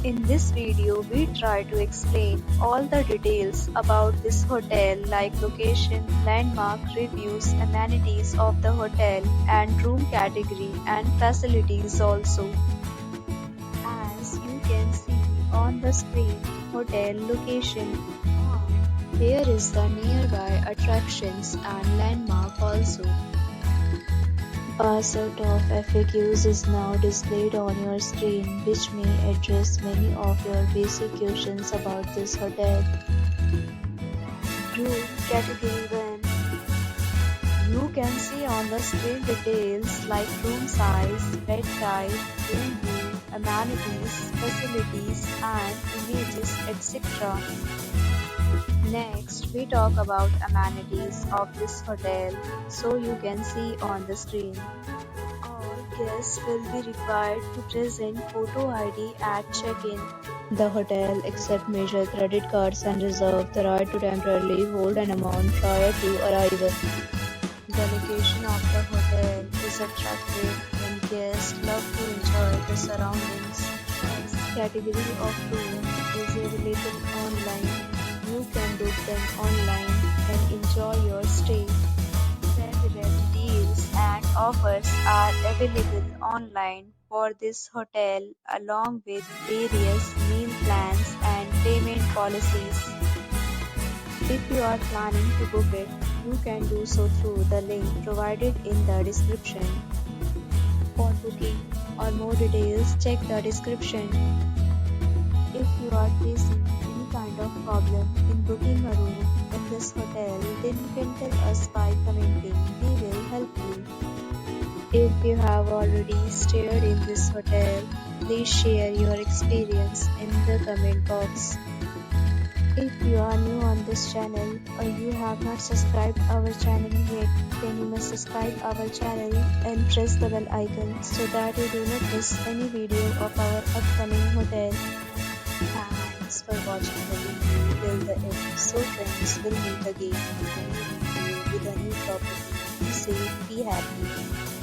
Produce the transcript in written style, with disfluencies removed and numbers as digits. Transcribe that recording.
In this video, we try to explain all the details about this hotel like location, landmark, reviews, amenities of the hotel, and room category and facilities also. As you can see on the screen, hotel location. Here is the nearby attractions and landmark also. A set of FAQs is now displayed on your screen, which may address many of your basic questions about this hotel. Room Category 1. You can see on the screen details like room size, bed type, room view, amenities, facilities, and images, etc. Next, we talk about amenities of this hotel, so you can see on the screen. All guests will be required to present photo ID at check-in. The hotel accepts major credit cards and reserves the right to temporarily hold an amount prior to arrival. The location of the hotel is attractive and guests love to enjoy the surroundings. Next category of room is available online. You can book them online and enjoy your stay. Several deals and offers are available online for this hotel along with various meal plans and payment policies. If you are planning to book it, you can do so through the link provided in the description. For booking or more details, check the description. If you are facing any kind of problem in booking a room in this hotel, then you can tell us by commenting. We will help you. If you have already stayed in this hotel, please share your experience in the comment box. If you are new on this channel or you have not subscribed our channel yet, then you must subscribe our channel and press the bell icon so that you do not miss any video of our upcoming hotel. Thanks for watching the video till the end. So friends, will meet again in a new video with a new property. Be safe, be happy.